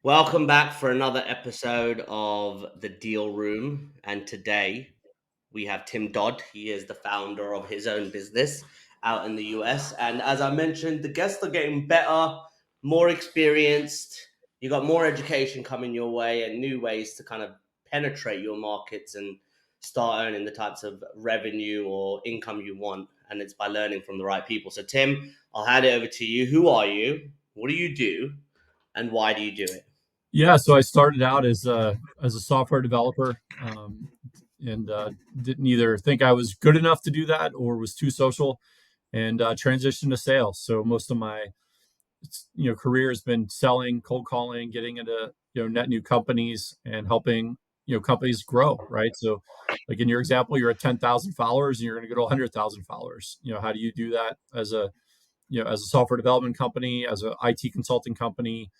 Welcome back for another episode of The Deal Room. And today we have Tim Dodd. He is the founder of his own business out in the US. And as I mentioned, the guests are getting better, more experienced. You got more education coming your way and new ways to kind of penetrate your markets and start earning the types of revenue or income you want. And it's by learning from the right people. So, Tim, I'll hand it over to you. Who are you? What do you do? And why do you do it? Yeah, so I started out as a software developer, and didn't either think I was good enough to do that or was too social, and transitioned to sales. So most of my career has been selling, cold calling, getting into net new companies and helping companies grow. Right. So like in your example, you're at 10,000 followers and you're going to go to 100,000 followers. How do you do that as a software development company, as an IT consulting company?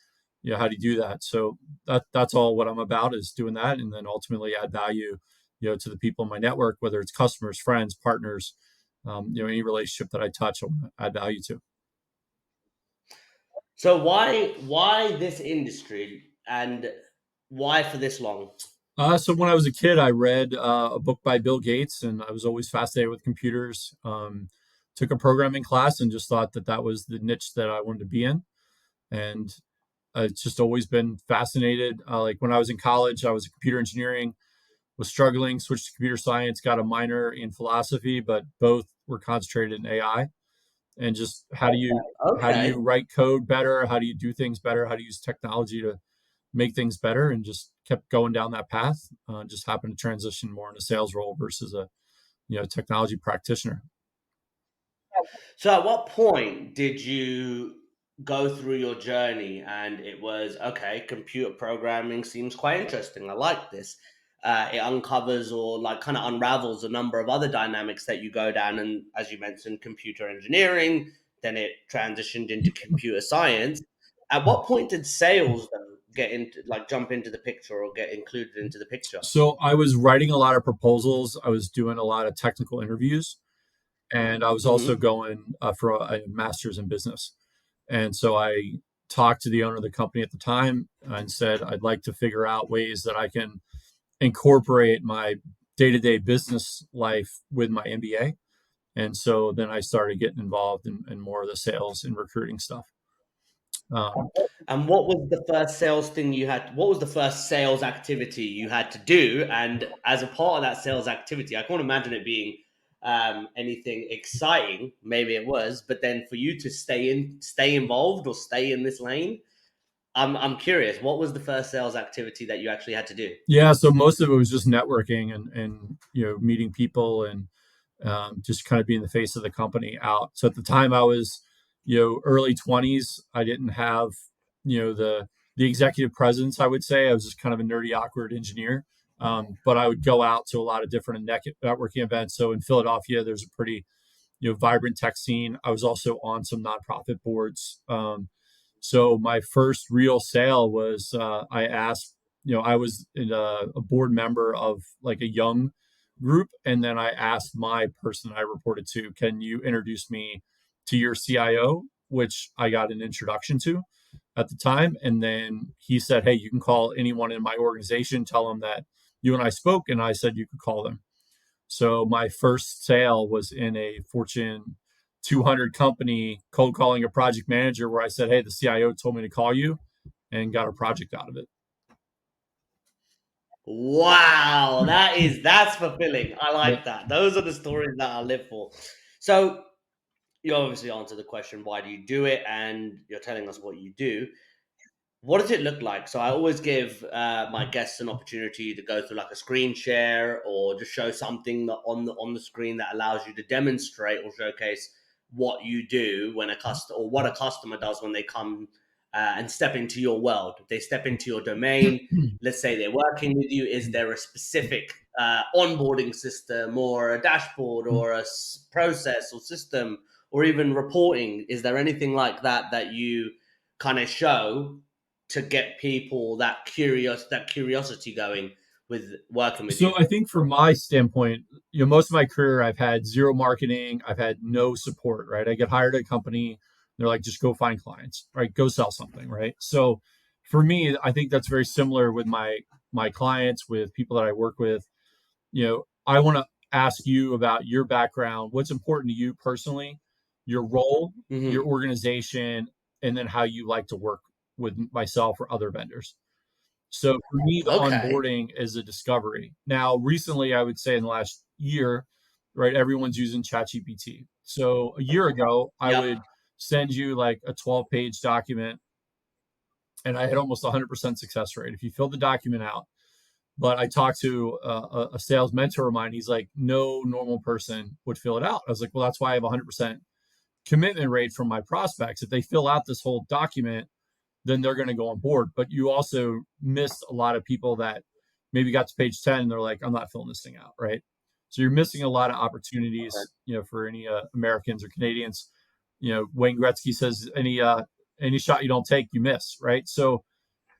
How do you do that? So that's all what I'm about, is doing that, and then ultimately add value to the people in my network, whether it's customers, friends, partners, any relationship that I touch, I'll add value to. So why this industry and why for this long? So when I was a kid, I read a book by Bill Gates, and I was always fascinated with computers. Took a programming class and just thought that that was the niche that I wanted to be in, and it's just always been fascinated. Like when I was in college, I was in computer engineering, was struggling, switched to computer science, got a minor in philosophy, but both were concentrated in AI. And just how do you Okay. write code better? How do you do things better? How do you use technology to make things better? And just kept going down that path. Just happened to transition more into sales role versus a technology practitioner. So at what point did you go through your journey and it was okay, computer programming seems quite interesting. I like this. It uncovers or like kind of unravels a number of other dynamics that you go down, and as you mentioned, computer engineering, then it transitioned into computer science. At what point did sales though get into like jump into the picture or get included into the picture? So I was writing a lot of proposals. I was doing a lot of technical interviews, and I was also Hmm. going for a master's in business. And so I talked to the owner of the company at the time and said, I'd like to figure out ways that I can incorporate my day to day business life with my MBA. And so then I started getting involved in more of the sales and recruiting stuff. Um, And what was the first sales thing you had? What was the first sales activity you had to do? And as a part of that sales activity, I can't imagine it being anything exciting. Maybe it was, but then for you to stay involved, or stay in this lane, I'm curious. What was the first sales activity that you actually had to do? yeah, so most of it was just networking and meeting people and just kind of being the face of the company out. So at the time I was early 20s. I didn't have the executive presence. I would say I was just kind of a nerdy, awkward engineer. But I would go out to a lot of different networking events. So in Philadelphia, there's a pretty vibrant tech scene. I was also on some nonprofit boards. So my first real sale was I asked, I was in a board member of like a young group, and then I asked my person I reported to, can you introduce me to your CIO, which I got an introduction to at the time. And then he said, hey, you can call anyone in my organization, tell them that you and I spoke, and I said you could call them. So my first sale was in a Fortune 200 company, cold calling a project manager, where I said, hey, the CIO told me to call you, and got a project out of it. Wow, that's fulfilling. I Yeah. like that. Those are the stories that I live for. So you obviously answered the question, why do you do it? And you're telling us what you do. What does it look like? So I always give my guests an opportunity to go through like a screen share or just show something that on the screen that allows you to demonstrate or showcase what you do when a customer, or what a customer does when they come and step into your world. If they step into your domain, let's say they're working with you, is there a specific onboarding system or a dashboard or a process or system or even reporting? Is there anything like that that you kind of show to get people that curiosity going with working with you? So I think from my standpoint, most of my career I've had zero marketing. I've had no support, right? I get hired at a company, they're like, just go find clients, right? Go sell something, right? So for me, I think that's very similar with my clients, with people that I work with. I want to ask you about your background, what's important to you personally, your role, your Hmm. organization, and then how you like to work with myself or other vendors. So for me, the Okay. onboarding is a discovery. Now, recently, I would say in the last year, right, everyone's using ChatGPT. So a year ago, I Yep. would send you like a 12-page document, and I had almost 100% success rate if you fill the document out. But I talked to a sales mentor of mine. He's like, no normal person would fill it out. I was like, well, that's why I have 100% commitment rate from my prospects. If they fill out this whole document, then they're going to go on board. But you also missed a lot of people that maybe got to page 10 and they're like, I'm not filling this thing out, right? So you're missing a lot of Okay. opportunities, for any Americans or Canadians. Wayne Gretzky says, any shot you don't take, you miss, right? So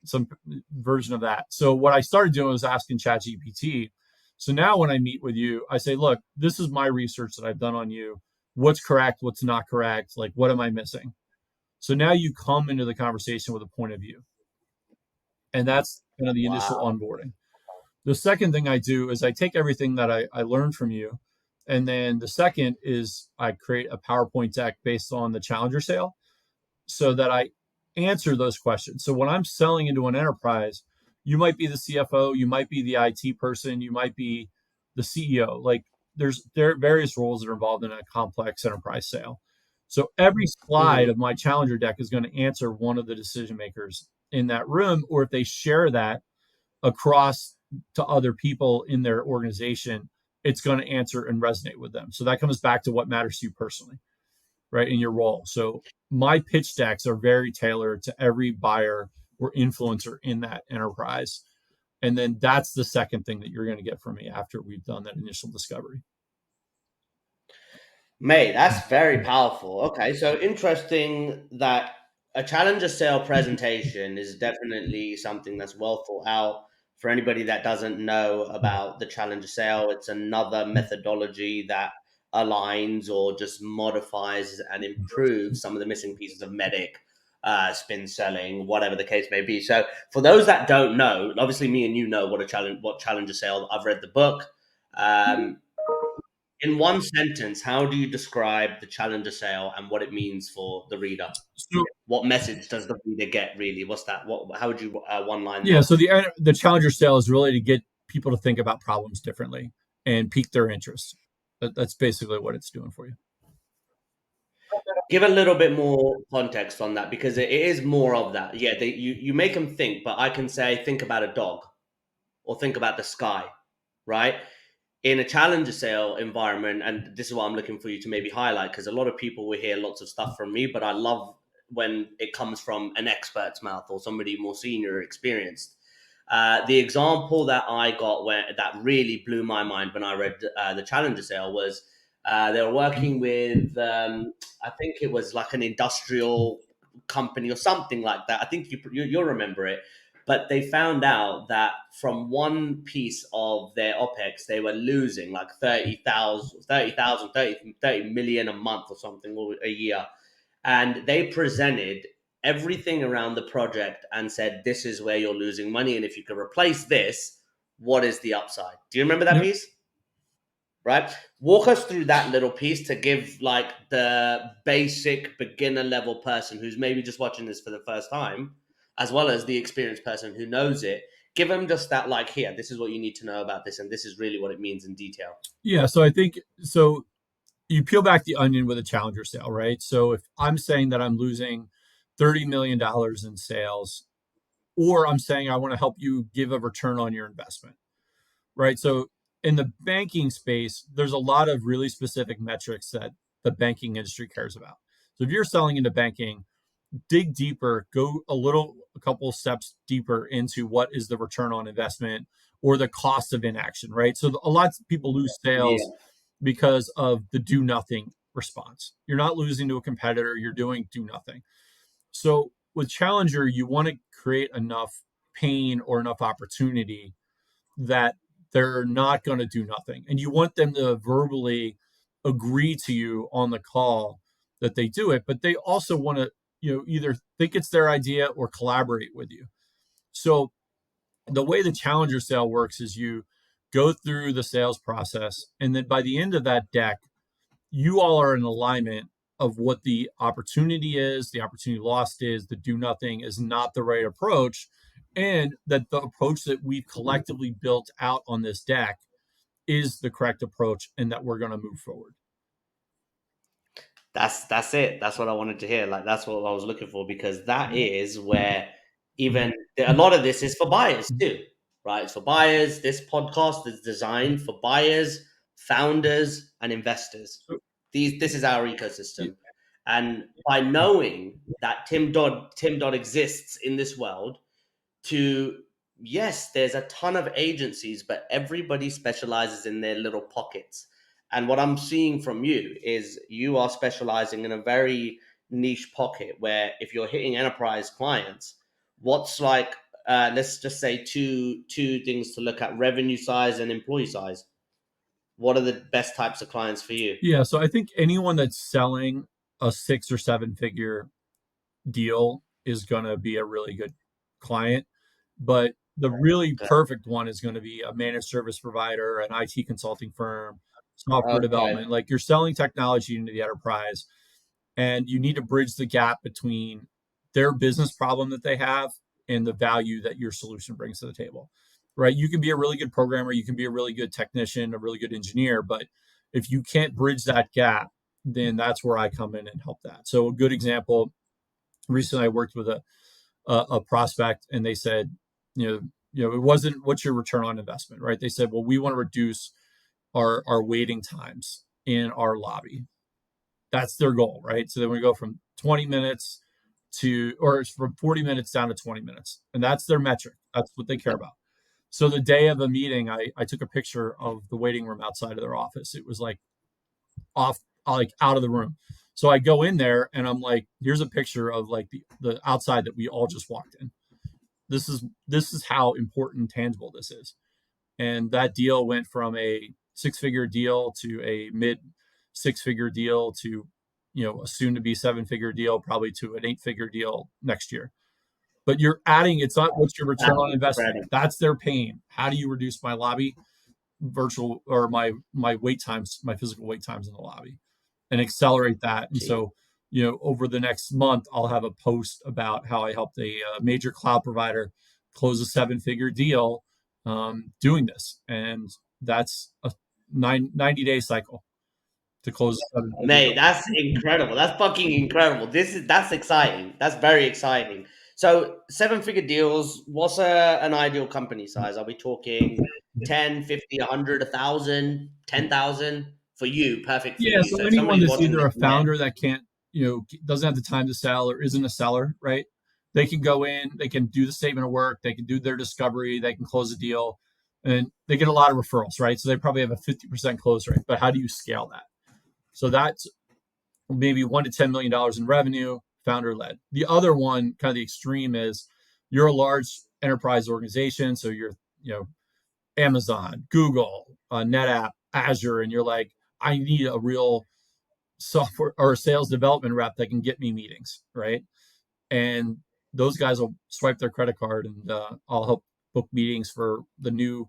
some version of that. So what I started doing was asking ChatGPT. So now when I meet with you, I say, look, this is my research that I've done on you. What's correct? What's not correct? Like, what am I missing? So now you come into the conversation with a point of view. And that's kind of the initial Wow. onboarding. The second thing I do is I take everything that I learned from you. And then the second is I create a PowerPoint deck based on the Challenger sale so that I answer those questions. So when I'm selling into an enterprise, you might be the CFO, you might be the IT person, you might be the CEO. Like there are various roles that are involved in a complex enterprise sale. So every slide Hmm. of my Challenger deck is going to answer one of the decision makers in that room, or if they share that across to other people in their organization, it's going to answer and resonate with them. So that comes back to what matters to you personally, right, in your role. So my pitch decks are very tailored to every buyer or influencer in that enterprise. And then that's the second thing that you're going to get from me after we've done that initial discovery. Mate, that's very powerful. Okay, so interesting that a challenger sale presentation is definitely something that's well thought out. For anybody that doesn't know about the challenger sale, it's another methodology that aligns or just modifies and improves some of the missing pieces of medic, spin selling, whatever the case may be. So, for those that don't know, obviously me and you know what challenger sale. I've read the book. Um, in one sentence, how do you describe the challenger sale and what it means for the reader? So What message does the reader get really? What's that? What? How would you one line yeah, that? so the challenger sale is really to get people to think about problems differently and pique their interest. That's basically what it's doing for you. Give a little bit more context on that because it is more of that. Yeah, you make them think, but I can say think about a dog or think about the sky, right? In a challenger sale environment, and this is what I'm looking for you to maybe highlight because a lot of people will hear lots of stuff from me, but I love when it comes from an expert's mouth or somebody more senior or experienced. The example that I got where that really blew my mind when I read the challenger sale was they were working with I think it was like an industrial company or something like that. I think you'll remember it, but they found out that from one piece of their OPEX, they were losing like 30 million a month or something, or a year. And they presented everything around the project and said, this is where you're losing money. And if you can replace this, what is the upside? Do you remember that Yep. piece? Right? Walk us through that little piece to give like the basic beginner level person who's maybe just watching this for the first time, as well as the experienced person who knows it. Give them just that, like, here, this is what you need to know about this, and this is really what it means in detail. Yeah. So I think so. You peel back the onion with a challenger sale, right? So if I'm saying that I'm losing $30 million in sales, or I'm saying I want to help you give a return on your investment, right? So in the banking space, there's a lot of really specific metrics that the banking industry cares about. So if you're selling into banking, dig deeper, go a couple steps deeper into what is the return on investment or the cost of inaction, right? So a lot of people lose Yeah. sales because of the do nothing response. You're not losing to a competitor, you're doing do nothing. So with Challenger, you want to create enough pain or enough opportunity that they're not going to do nothing. And you want them to verbally agree to you on the call that they do it, but they also want to, either think it's their idea or collaborate with you. So the way the challenger sale works is you go through the sales process, and then by the end of that deck, you all are in alignment of what the opportunity is, the opportunity lost is, the do nothing is not the right approach, and that the approach that we've collectively built out on this deck is the correct approach and that we're going to move forward. That's it. That's what I wanted to hear. Like that's what I was looking for, because that is where even a lot of this is for buyers too, right? It's for buyers. This podcast is designed for buyers, founders, and investors. This is our ecosystem, and by knowing that Tim Dodd exists in this world, to yes, there's a ton of agencies, but everybody specializes in their little pockets. And what I'm seeing from you is you are specializing in a very niche pocket where if you're hitting enterprise clients, what's like let's just say two things to look at: revenue size and employee size. What are the best types of clients for you? Yeah, so I think anyone that's selling a 6 or 7 figure deal is going to be a really good client. But the really Okay. perfect one is going to be a managed service provider, an IT consulting firm, software Okay. development. Like you're selling technology into the enterprise, and you need to bridge the gap between their business problem that they have and the value that your solution brings to the table. Right? You can be a really good programmer, you can be a really good technician, a really good engineer, but if you can't bridge that gap, then that's where I come in and help that. So a good example, recently I worked with a prospect, and they said, it wasn't what's your return on investment, right? They said, well, we want to reduce our waiting times in our lobby. That's their goal, right? So then we go from 20 minutes or it's from 40 minutes down to 20 minutes. And that's their metric. That's what they care about. So the day of the meeting, I took a picture of the waiting room outside of their office. It was like like out of the room. So I go in there and I'm like, here's a picture of like the outside that we all just walked in. This is how important and tangible this is. And that deal went from a 6 figure deal to a mid 6 figure deal to a soon to be 7 figure deal, probably to an 8 figure deal next year. But you're adding, it's not what's your return That's on investment. incredible. That's their pain. How do you reduce my lobby virtual or my wait times, my physical wait times in the lobby, and accelerate that? And Gee. so, over the next month, I'll have a post about how I helped a major cloud provider close a 7 figure deal doing this. And that's a 90-day cycle to close a 7 figure Mate, deal. that's incredible. That's fucking incredible. That's exciting. That's very exciting. So, seven-figure deals, what's an ideal company size? Are we talking 10, 50, 100, 1,000, 10,000 for you? Perfect for Yeah, you. so So if anyone somebody's that's watching either this a and they're founder that can't, doesn't have the time to sell or isn't a seller, right? They can go in, they can do the statement of work, they can do their discovery, they can close a deal, and they get a lot of referrals, right? So they probably have a 50% close rate. But how do you scale that? So that's maybe $1 to $10 million in revenue, founder led. The other one, kind of the extreme, is you're a large enterprise organization, so you're, Amazon, Google, NetApp, Azure, and you're like, I need a real software or a sales development rep that can get me meetings, right? And those guys will swipe their credit card, and I'll help book meetings for the new,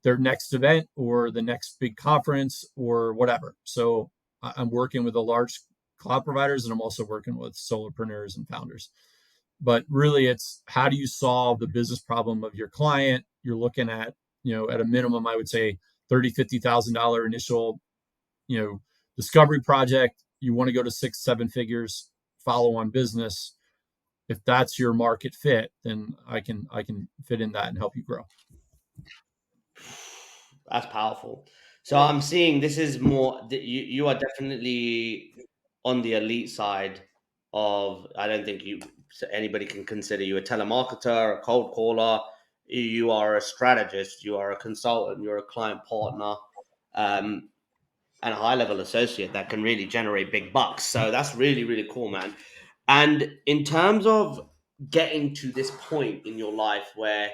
their next event or the next big conference or whatever. So I'm working with the large cloud providers, and I'm also working with solopreneurs and founders. But really, it's how do you solve the business problem of your client? You're looking at, at a minimum, I would say $30,000 to $50,000 initial, you know, discovery project. You want to go to 6 7 figures, follow on business. If that's your market fit, then I can fit in that and help you grow. That's powerful. So I'm seeing this is more that you are definitely on the elite side of. I don't think anybody can consider you a telemarketer, a cold caller. You are a strategist. You are a consultant. You're a client partner, um, and a high level associate that can really generate big bucks. So that's really really cool, man. And in terms of getting to this point in your life where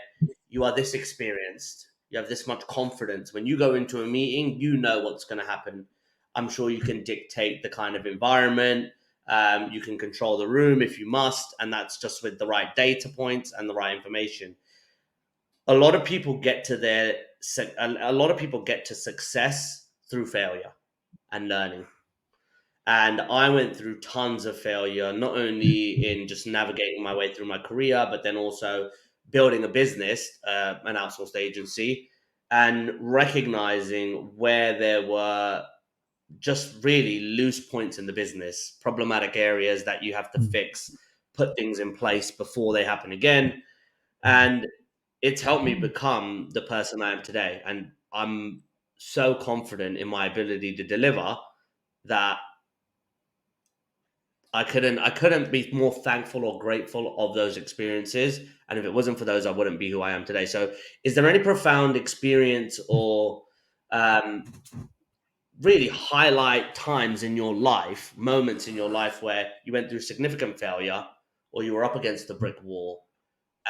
you are this experienced, you have this much confidence, when you go into a meeting, you know what's going to happen. I'm sure you can dictate the kind of environment, You can control the room if you must, and that's just with the right data points and the right information. A lot of people get to a lot of people get to success through failure and learning. And I went through tons of failure, not only in just navigating my way through my career, but then also building a business, an outsourced agency, and recognizing where there were just really loose points in the business, problematic areas that you have to fix, put things in place before they happen again. And it's helped me become the person I am today. And I'm so confident in my ability to deliver that I couldn't be more thankful or grateful of those experiences. And if it wasn't for those, I wouldn't be who I am today. So is there any profound experience or um, really highlight times in your life, moments in your life where you went through significant failure or you were up against the brick wall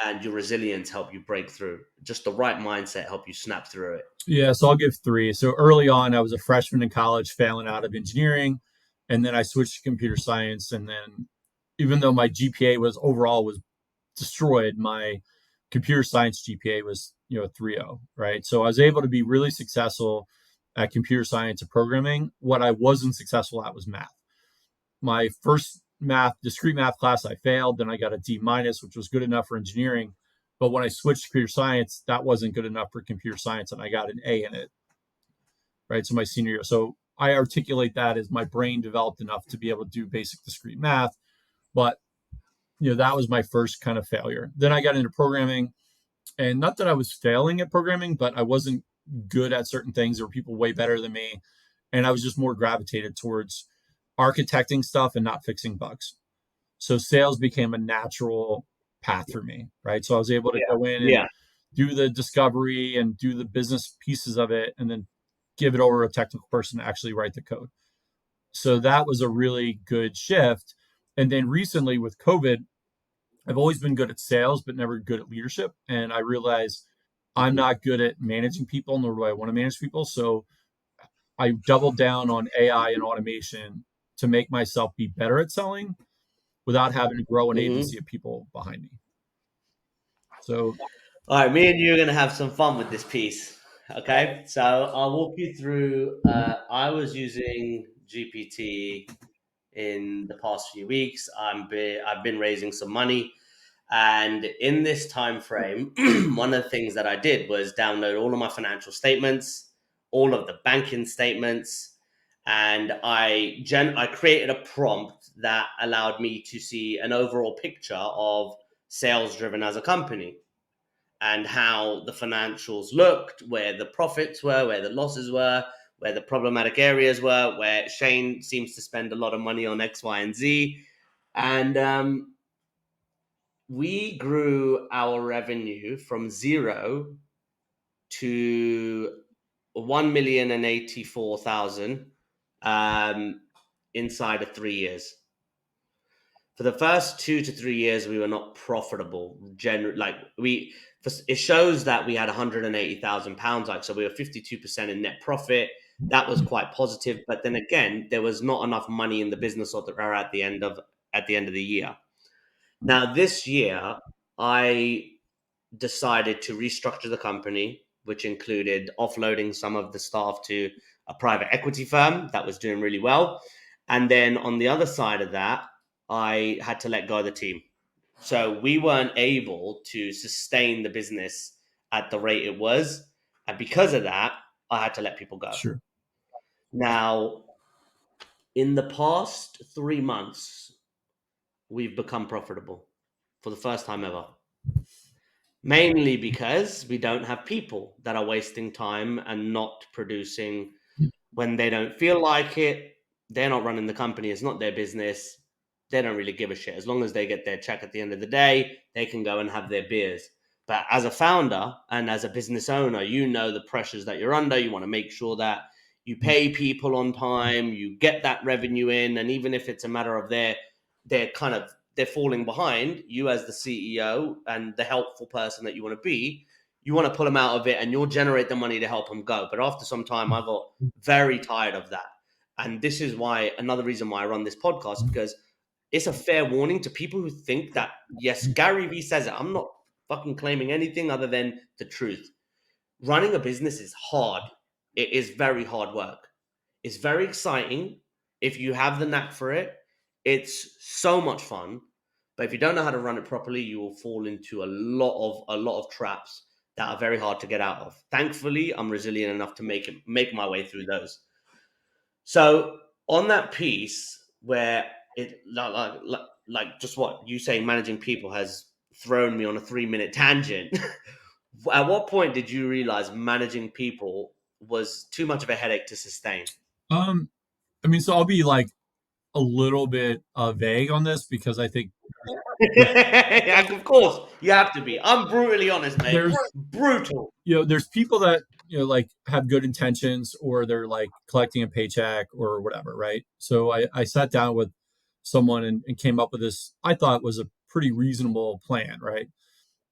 and your resilience helped you break through? Just the right mindset helped you snap through it. Yeah, so I'll give three. So early on, I was a freshman in college, failing out of engineering, and then I switched to computer science. And then, even though my GPA was overall was destroyed, my computer science GPA was 3.0, right? So I was able to be really successful at computer science and programming. What I wasn't successful at was math. My first discrete math class, I failed. Then I got a D minus, which was good enough for engineering. But when I switched to computer science, that wasn't good enough for computer science, and I got an A in it, right? So my senior year. So I articulate that as my brain developed enough to be able to do basic discrete math. But that was my first kind of failure. Then I got into programming, and not that I was failing at programming, but I wasn't good at certain things. There were people way better than me, and I was just more gravitated towards architecting stuff and not fixing bugs. So sales became a natural path for me, right? So I was able to go in and Yeah. do the discovery and do the business pieces of it, and then give it over to a technical person to actually write the code. So that was a really good shift. And then recently with COVID, I've always been good at sales, but never good at leadership. And I realized I'm not good at managing people, nor do I want to manage people. So I doubled down on AI and automation to make myself be better at selling without having to grow an Mm-hmm. agency of people behind me. So, All right, me and you are going to have some fun with this piece. Okay, so I'll walk you through. I was using GPT in the past few weeks. I've been raising some money, and in this time frame, one of the things that I did was download all of my financial statements, all of the banking statements, and I created a prompt that allowed me to see an overall picture of sales driven as a company and how the financials looked, where the profits were, where the losses were, where the problematic areas were, where Shane seems to spend a lot of money on X, Y, and Z. And we grew our revenue from zero to 1,084,000 inside of 3 years. For the first 2 to 3 years, we were not profitable. It shows that we had £180,000, so we were 52% in net profit. That was quite positive, but then again, there was not enough money in the business at the end of the year. Now this year, I decided to restructure the company, which included offloading some of the staff to a private equity firm that was doing really well, and then on the other side of that, I had to let go of the team. So we weren't able to sustain the business at the rate it was. And because of that, I had to let people go. sure. Now, in the past 3 months, we've become profitable for the first time ever. Mainly because we don't have people that are wasting time and not producing when they don't feel like it. They're not running the company. It's not their business. They don't really give a shit. As long as they get their check at the end of the day, they can go and have their beers. But as a founder and as a business owner, you know the pressures that you're under. You want to make sure that you pay people on time, you get that revenue in, and even if it's a matter of they're falling behind, you as the CEO and the helpful person that you want to be, you want to pull them out of it and you'll generate the money to help them go. But after some time, I got very tired of that. And this is another reason why I run this podcast, because it's a fair warning to people who think that, yes, Gary Vee says it. I'm not fucking claiming anything other than the truth. Running a business is hard. It is very hard work. It's very exciting if you have the knack for it. It's so much fun. But if you don't know how to run it properly, you will fall into a lot of traps that are very hard to get out of. Thankfully, I'm resilient enough to make my way through those. So on that piece where it like just what you saying, managing people has thrown me on a 3 minute tangent. At what point did you realize managing people was too much of a headache to sustain? Um, I mean, so I'll be like a little bit vague on this because I think Of course, you have to be. I'm brutally honest, mate. there's Brutal. there's people that like have good intentions or they're like collecting a paycheck or whatever, right? So I sat down with someone and came up with this I thought was a pretty reasonable plan, right?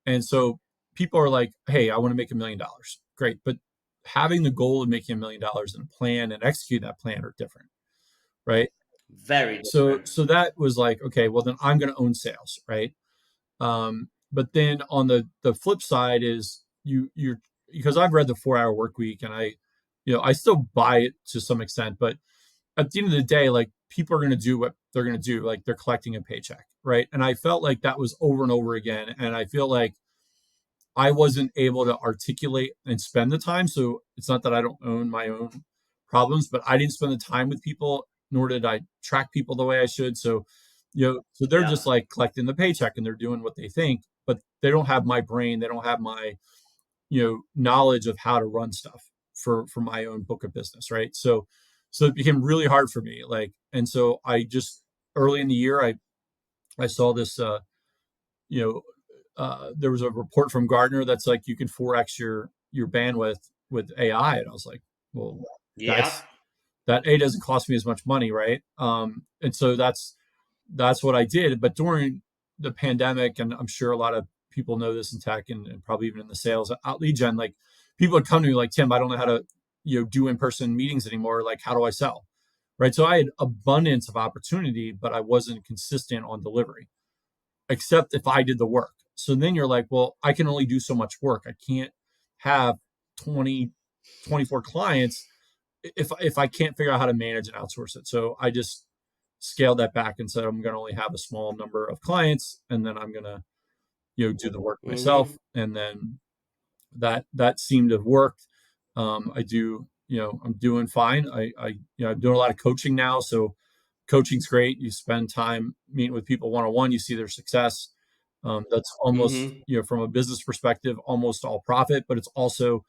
And so people are like, hey, I want to make $1 million. Great. But having the goal of making $1 million and a plan and execute that plan are different, right? Very So different. so that was like, okay, well then I'm going to own sales, right? But then on the flip side is you're because I've read the 4 Hour Work Week and I still buy it to some extent, but at the end of the day, like people are going to do what they're going to do, like they're collecting a paycheck, right? And I felt like that was over and over again, and I feel like I wasn't able to articulate and spend the time. So it's not that I don't own my own problems, but I didn't spend the time with people, nor did I track people the way I should. So, so they're Yeah. just like collecting the paycheck and they're doing what they think, but they don't have my brain. They don't have my, knowledge of how to run stuff for my own book of business. Right. So it became really hard for me. Like, and so I just early in the year, I saw this, you know, there was a report from Gartner that's like you can 4x your bandwidth with AI, and I was like, well, Yeah. that's that A doesn't cost me as much money, right? And so that's what I did. But during the pandemic, and I'm sure a lot of people know this in tech and probably even in the sales lead gen, like people would come to me like, Tim, I don't know how to do in-person meetings anymore. Like, how do I sell? Right. So I had abundance of opportunity, but I wasn't consistent on delivery except if I did the work. So then you're like, well, I can only do so much work. I can't have 20, 24 clients if I can't figure out how to manage and outsource it. So I just scaled that back and said I'm going to only have a small number of clients, and then I'm going to do the work myself. Mm-hmm. And then that seemed to have worked. I do I'm doing fine. I'm doing a lot of coaching now, so coaching's great. You spend time meeting with people one on one. You see their success. That's almost Mm-hmm. from a business perspective, almost all profit. But it's also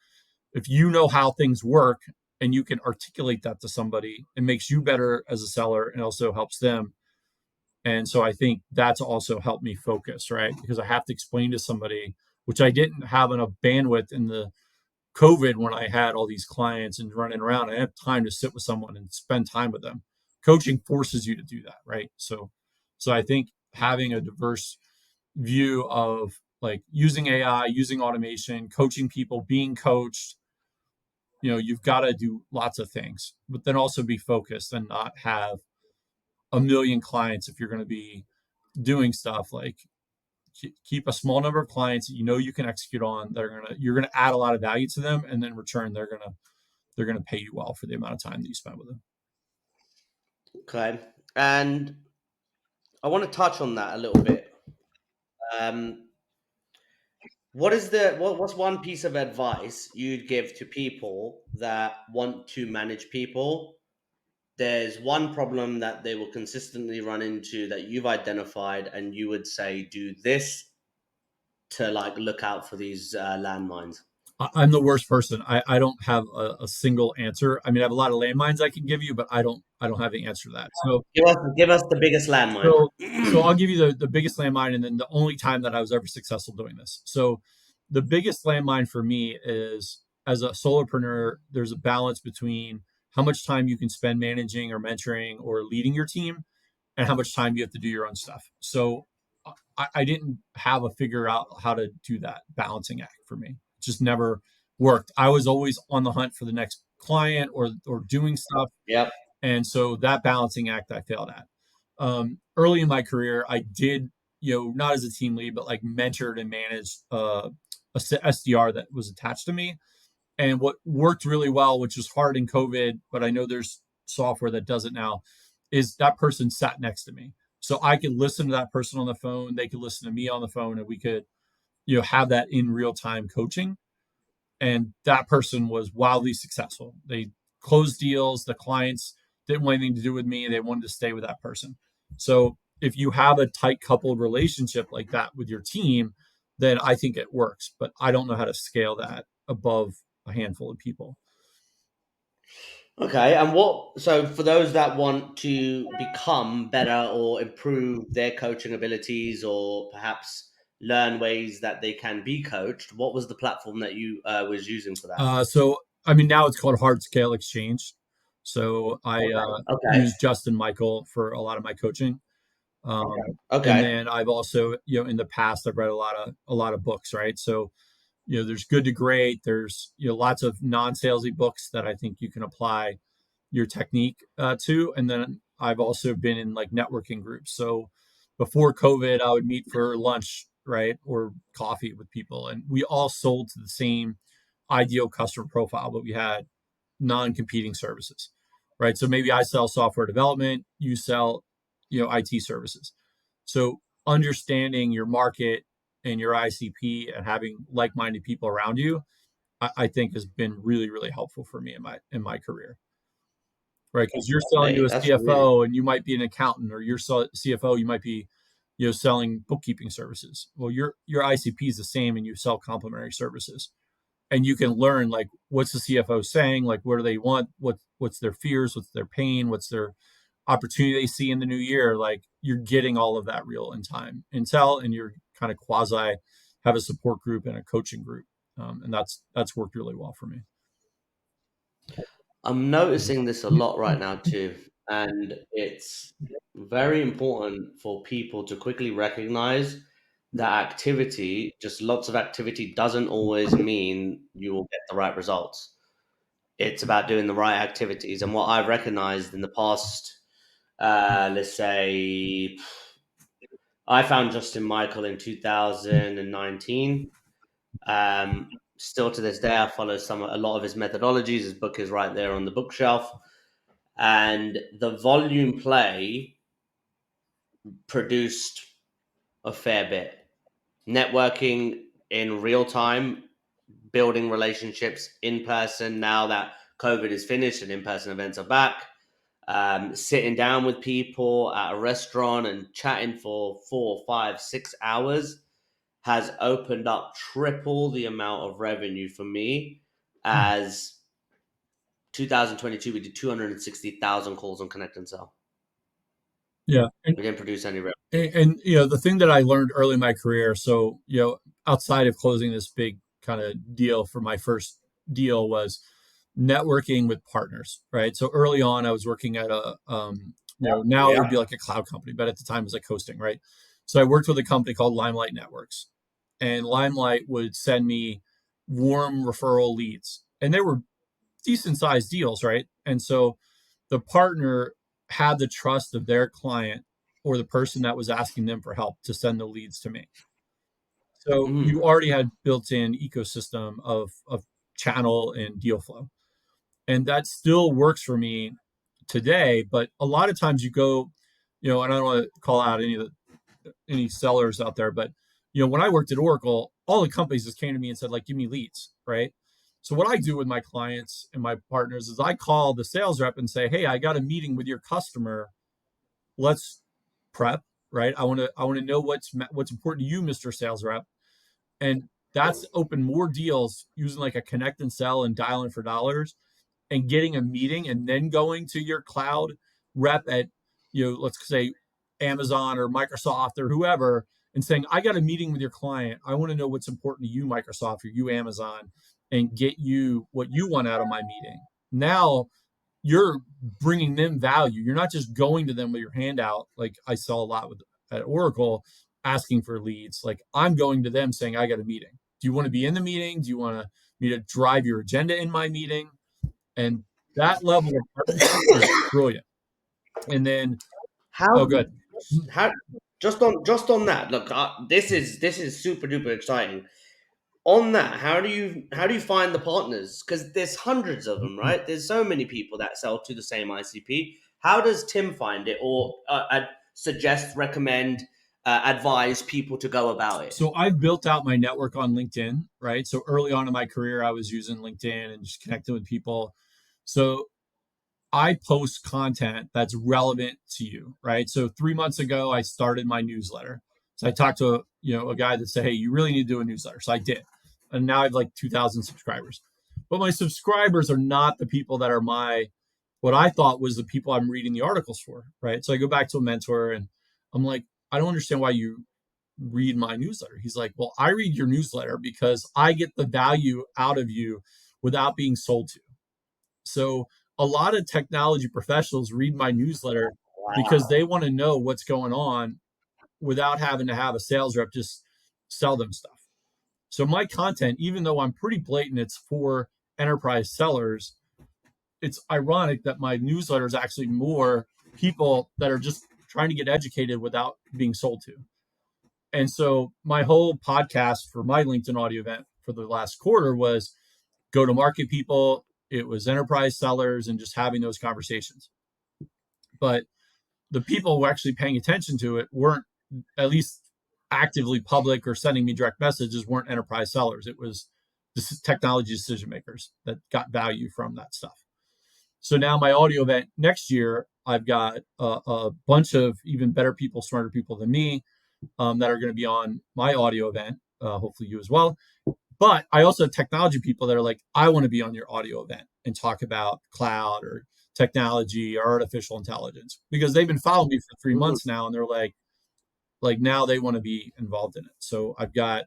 if you know how things work and you can articulate that to somebody, it makes you better as a seller and also helps them. And so I think that's also helped me focus, right? Because I have to explain to somebody, which I didn't have enough bandwidth in the COVID when I had all these clients and running around. I have time to sit with someone and spend time with them. Coaching forces you to do that, right? So I think having a diverse view of like using AI, using automation, coaching people, being coached, you've got to do lots of things, but then also be focused and not have a million clients if you're going to be doing stuff like keep a small number of clients that you can execute on that you're gonna add a lot of value to them, and then in return they're gonna pay you well for the amount of time that you spend with them. Okay. And I want to touch on that a little bit. Um, what's one piece of advice you'd give to people that want to manage people? There's one problem that they will consistently run into that you've identified, and you would say, do this to like look out for these landmines. I'm the worst person. I don't have a single answer. I mean, I have a lot of landmines I can give you, but I don't have the answer to that. Give us the biggest landmine. So so I'll give you the biggest landmine, and then the only time that I was ever successful doing this. So the biggest landmine for me is as a solopreneur, there's a balance between how much time you can spend managing or mentoring or leading your team and how much time you have to do your own stuff. So I didn't have a figure out how to do that balancing act for me. It just never worked. I was always on the hunt for the next client or doing stuff. Yep. And so that balancing act I failed at. early in my career, I did, not as a team lead, but like mentored and managed SDR that was attached to me. And what worked really well, which was hard in COVID, but I know there's software that does it now, is that person sat next to me. So I could listen to that person on the phone, they could listen to me on the phone, and we could, have that in real time coaching. And that person was wildly successful. They closed deals. The clients didn't want anything to do with me. They wanted to stay with that person. So if you have a tight coupled relationship like that with your team, then I think it works. But I don't know how to scale that above a handful of people. Okay, and so for those that want to become better or improve their coaching abilities or perhaps learn ways that they can be coached, what was the platform that you was using for that? So I mean, now it's called Hard Scale Exchange. So I Okay, use Justin Michael for a lot of my coaching. And okay. then I've also, in the past, I've read a lot of books, right? So, there's Good to Great. There's, lots of non-salesy books that I think you can apply your technique to. And then I've also been in like networking groups. So before COVID, I would meet for lunch, right, or coffee with people, and we all sold to the same ideal customer profile, but we had non-competing services, right? So maybe I sell software development, you sell, IT services. So understanding your market and your ICP and having like-minded people around you, I think has been really, really helpful for me in my career, right? Because you're selling to Mate, a that's really CFO and you might be an accountant, or you're CFO, you might be, selling bookkeeping services. Well, your ICP is the same, and you sell complementary services, and you can learn like what's the CFO saying, like what do they want, what's their fears, what's their pain, what's their opportunity they see in the new year. Like you're getting all of that real in time intel, and you're kind of quasi have a support group and a coaching group, and that's worked really well for me. I'm noticing this a lot right now too, and it's very important for people to quickly recognize that activity, just lots of activity, doesn't always mean you will get the right results. It's about doing the right activities. And what I've recognized in the past, let's say, I found Justin Michael in 2019. Still to this day, I follow a lot of his methodologies. His book is right there on the bookshelf, and the volume play produced a fair bit. Networking in real time, building relationships in person now that COVID is finished and in person events are back. Sitting down with people at a restaurant and chatting for 4, 5, 6 hours has opened up triple the amount of revenue for me as 2022 we did 260,000 calls on Connect and Sell. Yeah. We didn't produce any revenue. And the thing that I learned early in my career, so outside of closing this big kind of deal for my first deal, was networking with partners, right? So early on, I was working at now it would be Yeah. like a cloud company, but at the time it was like hosting, right? So I worked with a company called Limelight Networks, and Limelight would send me warm referral leads, and they were decent sized deals, right? And so the partner had the trust of their client or the person that was asking them for help to send the leads to me. So you Mm. already had built in ecosystem of channel and deal flow. And that still works for me today. But a lot of times you go, and I don't want to call out any sellers out there, but when I worked at Oracle, all the companies just came to me and said, like, give me leads, right? So what I do with my clients and my partners is I call the sales rep and say, hey, I got a meeting with your customer. Let's prep, right? I want to know what's important to you, Mr. Sales Rep. And that's opened more deals using like a connect and sell and dial in for dollars, and getting a meeting, and then going to your cloud rep at, let's say Amazon or Microsoft or whoever, and saying, I got a meeting with your client. I want to know what's important to you, Microsoft, or you, Amazon, and get you what you want out of my meeting. Now you're bringing them value. You're not just going to them with your hand out, like I saw a lot at Oracle, asking for leads. Like I'm going to them saying, I got a meeting. Do you want to be in the meeting? Do you want me to drive your agenda in my meeting? And that level of partnership is brilliant. And then How Oh, good. how just on that? Look, this is super duper exciting. On that, how do you find the partners? Because there's hundreds of them, right? There's so many people that sell to the same ICP. How does Tim find it, or suggest, recommend, advise people to go about it? So I've built out my network on LinkedIn, right? So early on in my career, I was using LinkedIn and just connecting with people. So I post content that's relevant to you, right? So 3 months ago, I started my newsletter. So I talked to a guy that said, "Hey, you really need to do a newsletter." So I did, and now I have like 2,000 subscribers. But my subscribers are not the people that are what I thought was the people I'm reading the articles for, right? So I go back to a mentor and I'm like, I don't understand why you read my newsletter. He's like, well, I read your newsletter because I get the value out of you without being sold to. So a lot of technology professionals read my newsletter because they Wow. want to know what's going on without having to have a sales rep just sell them stuff. So my content, even though I'm pretty blatant, it's for enterprise sellers. It's ironic that my newsletter is actually more people that are just trying to get educated without being sold to. And so my whole podcast for my LinkedIn audio event for the last quarter was go to market people. It was enterprise sellers and just having those conversations. But the people who were actually paying attention to it weren't, at least actively public or sending me direct messages, weren't enterprise sellers. It was technology decision makers that got value from that stuff. So now my audio event next year, I've got a bunch of even better people, smarter people than me, that are going to be on my audio event. Hopefully you as well. But I also have technology people that are like, I want to be on your audio event and talk about cloud or technology or artificial intelligence, because they've been following me for 3 months now, and they're like now they want to be involved in it. So I've got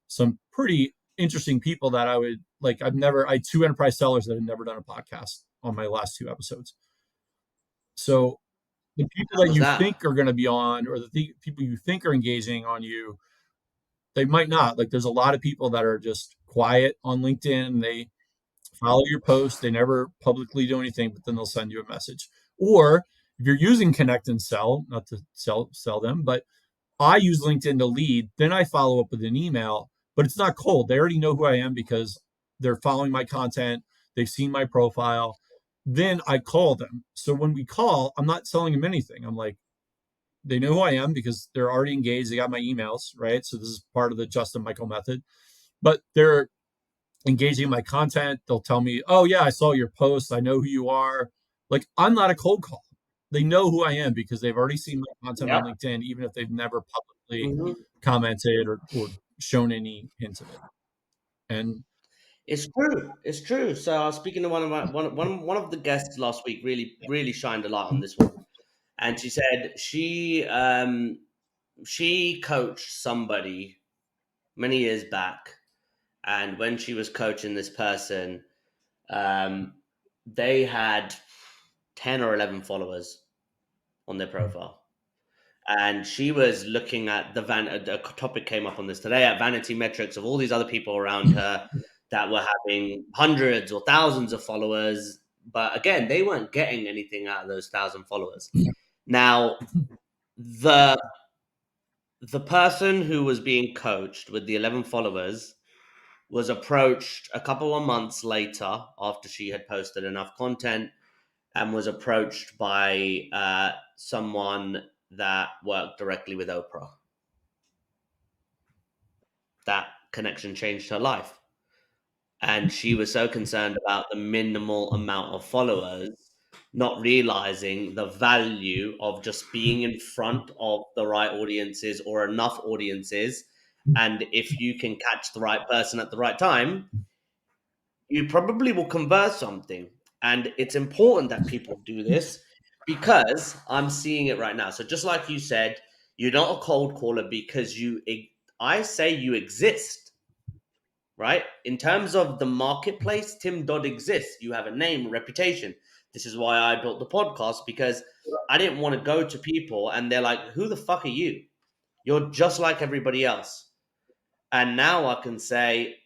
some pretty interesting people that I would like. I had two enterprise sellers that had never done a podcast on my last two episodes. So the people How that was you that? think are going to be on, or the people you think are engaging on you, they might not. Like there's a lot of people that are just quiet on LinkedIn. They follow your post. They never publicly do anything, but then they'll send you a message. Or if you're using Connect and Sell, not to sell them, but I use LinkedIn to lead. Then I follow up with an email, but it's not cold. They already know who I am because they're following my content. They've seen my profile. Then I call them. So when we call, I'm not selling them anything. I'm like, they know who I am because they're already engaged. They got my emails, right? So this is part of the Justin Michael method. But they're engaging in my content. They'll tell me, "Oh yeah, I saw your post. I know who you are." Like I'm not a cold call. They know who I am because they've already seen my content on Yep. LinkedIn, even if they've never publicly Hmm. commented or shown any hints of it. And It's true. It's true. So I was speaking to one of the guests last week. Really, really shined a light on this one, and she said she coached somebody many years back, and when she was coaching this person, um, they had 10 or 11 followers on their profile, and she was looking at the topic came up on this today, at vanity metrics of all these other people around her that were having hundreds or thousands of followers, but again, they weren't getting anything out of those 1,000 followers. Now, the the person who was being coached with the 11 followers was approached a couple of months later after she had posted enough content, and was approached by someone that worked directly with Oprah. That connection changed her life. And she was so concerned about the minimal amount of followers, not realizing the value of just being in front of the right audiences or enough audiences. And if you can catch the right person at the right time, you probably will convert something. And it's important that people do this because I'm seeing it right now. So just like you said, you're not a cold caller because I say you exist, right? In terms of the marketplace, Tim Dodd exists. You have a name, a reputation. This is why I built the podcast, because I didn't want to go to people and they're like, who the fuck are you? You're just like everybody else. And now I can say,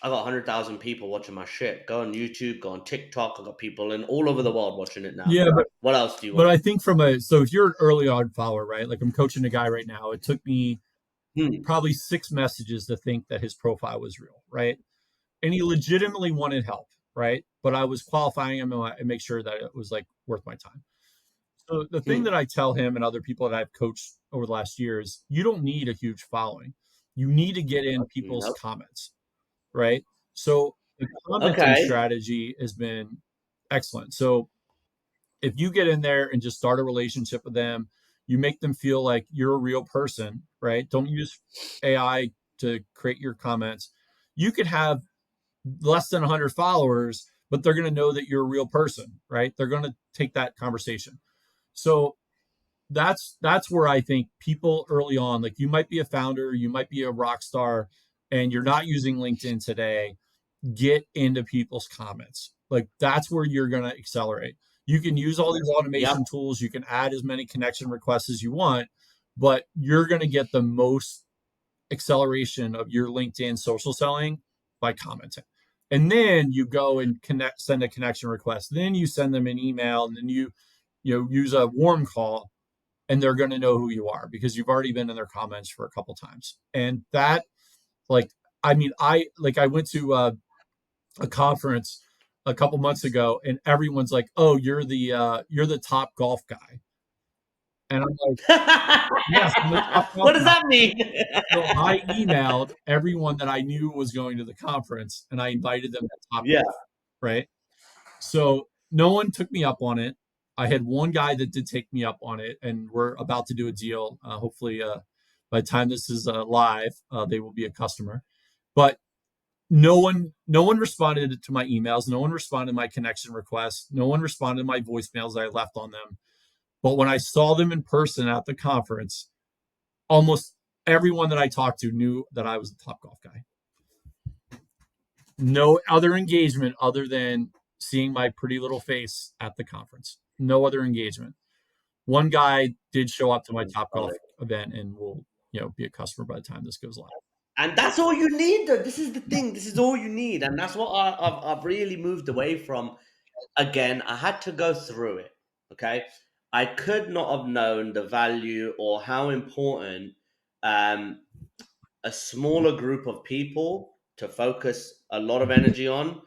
I got 100,000 people watching my shit. Go on YouTube, go on TikTok. I got people in all over the world watching it now. Yeah, What else do you but want? I think so if you're an early on follower, right? Like I'm coaching a guy right now. It took me Hmm. probably 6 messages to think that his profile was real, right? And he legitimately wanted help, right? But I was qualifying him and make sure that it was like worth my time. So the thing Hmm. that I tell him and other people that I've coached over the last year is you don't need a huge following. You need to get in people's Nope. comments, right? So the commenting Okay. strategy has been excellent. So if you get in there and just start a relationship with them, you make them feel like you're a real person, right? Don't use AI to create your comments. You could have less than 100 followers, but they're going to know that you're a real person, right? They're going to take that conversation. So that's where I think people early on, like you might be a founder, you might be a rock star, and you're not using LinkedIn today, get into people's comments. Like that's where you're going to accelerate. You can use all these Yep. automation tools, you can add as many connection requests as you want, but you're going to get the most acceleration of your LinkedIn social selling by commenting. And then you go and send a connection request. Then you send them an email, and then you use a warm call, and they're going to know who you are because you've already been in their comments for a couple times. And that, like, I mean, I went to a conference a couple months ago, and everyone's like, "Oh, you're the top golf guy," and I'm like, "Yes, I'm the top golf What does guy." that mean? So I emailed everyone that I knew was going to the conference, and I invited them to Top Yeah. Golf, right? So no one took me up on it. I had one guy that did take me up on it, and we're about to do a deal. Hopefully, by the time this is live, they will be a customer. But no one responded to my emails. No one responded to my connection requests. No one responded to my voicemails that I left on them. But when I saw them in person at the conference, almost everyone that I talked to knew that I was the top golf guy. No other engagement other than seeing my pretty little face at the conference. No other engagement. One guy did show up to my top golf Solid. event and will, be a customer by the time this goes live. And that's all you need, though. This is the thing. This is all you need, and that's what I've really moved away from. Again, I had to go through it. Okay, I could not have known the value or how important um, a smaller group of people to focus a lot of energy on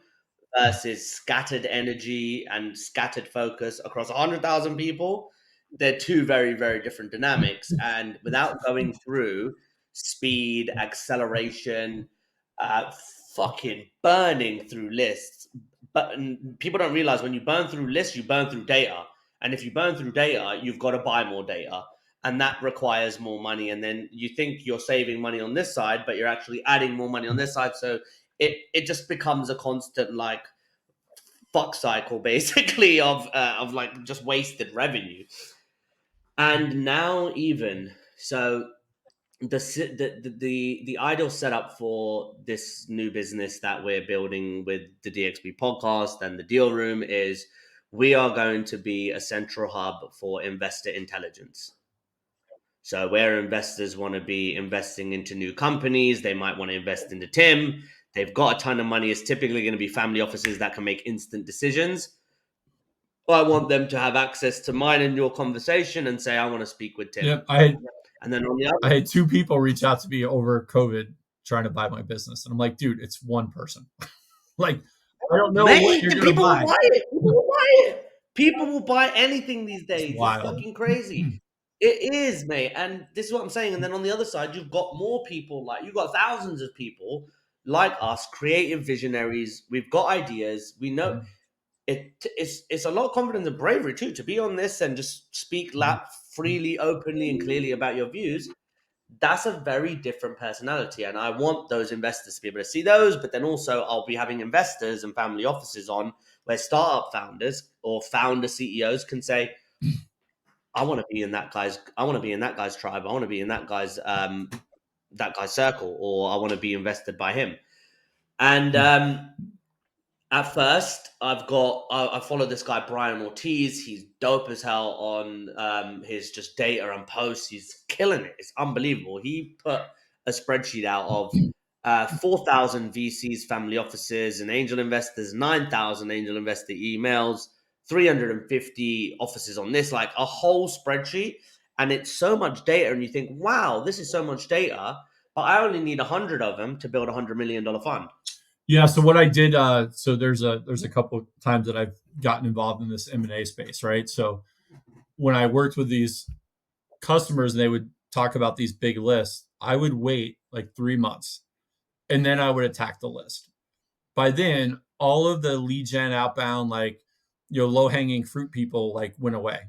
versus scattered energy and scattered focus across 100,000 people. They're two very, very different dynamics. And without going through speed, acceleration, uh, fucking burning through lists. But people don't realize when you burn through lists, you burn through data. And if you burn through data, you've got to buy more data. And that requires more money. And then you think you're saving money on this side, but you're actually adding more money on this side. So it just becomes a constant like fuck cycle basically of like just wasted revenue. And now even so the ideal setup for this new business that we're building with the DXB podcast and the deal room is we are going to be a central hub for investor intelligence. So where investors want to be investing into new companies, they might want to invest into Tim. They've got a ton of money. It's typically going to be family offices that can make instant decisions. I want them to have access to mine and your conversation and say, I want to speak with Tim. Yep. And then on the I other, had two people reach out to me over COVID trying to buy my business. And I'm like, dude, it's one person. Like, I don't know what mate, you're the going to people will buy. buy it. People will buy it. People will buy anything these It's days. It's wild. fucking crazy. It is, mate. And this is what I'm saying. And then on the other side, you've got more people like you've got thousands of people like us, creative visionaries. We've got ideas. We know it's a lot of confidence and bravery too to be on this and just speak freely, openly, and clearly about your views. That's a very different personality, and I want those investors to be able to see those. But then also, I'll be having investors and family offices on where startup founders or founder CEOs can say, "I want to be in that guy's. I want to be in that guy's tribe. I want to be in that guy's circle, or I want to be invested by him." And at first, I follow this guy Brian Ortiz. He's dope as hell on his just data and posts. He's killing it. It's unbelievable. He put a spreadsheet out of 4,000 VCs, family offices, and angel investors, 9,000 angel investor emails, 350 offices on this, like a whole spreadsheet. And it's so much data. And you think, wow, this is so much data, but I only need 100 of them to build a $100 million fund. Yeah. So what I did, so there's a couple times that I've gotten involved in this M&A space, right? So when I worked with these customers and they would talk about these big lists, I would wait like 3 months and then I would attack the list. By then, all of the lead gen outbound, like, low hanging fruit people like went away.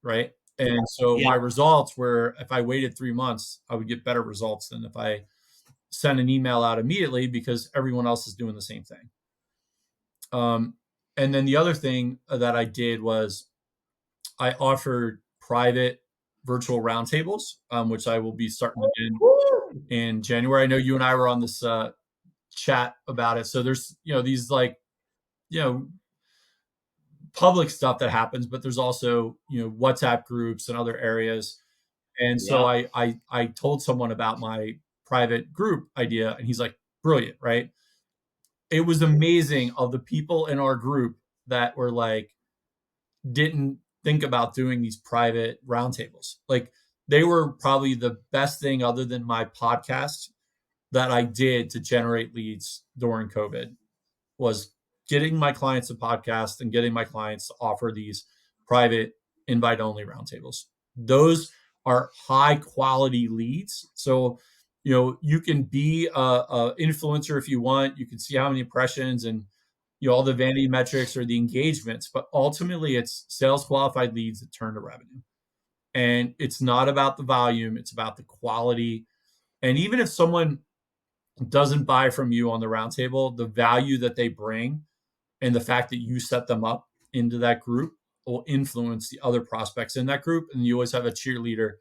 Right. And so Yeah. my results were, if I waited 3 months, I would get better results than if I send an email out immediately because everyone else is doing the same thing. And then the other thing that I did was I offered private virtual roundtables, which I will be starting again in January. I know you and I were on this chat about it. So there's, these like, you know, public stuff that happens, but there's also, WhatsApp groups and other areas. And so Yeah. I told someone about my private group idea, and he's like, brilliant, right? It was amazing of the people in our group that were like, didn't think about doing these private roundtables. Like they were probably the best thing other than my podcast that I did to generate leads during COVID was getting my clients a podcast and getting my clients to offer these private invite only roundtables. Those are high quality leads. So, you can be a influencer if you want. You can see how many impressions and all the vanity metrics or the engagements, but ultimately it's sales qualified leads that turn to revenue. And it's not about the volume, it's about the quality. And even if someone doesn't buy from you on the roundtable, the value that they bring and the fact that you set them up into that group will influence the other prospects in that group. And you always have a cheerleader,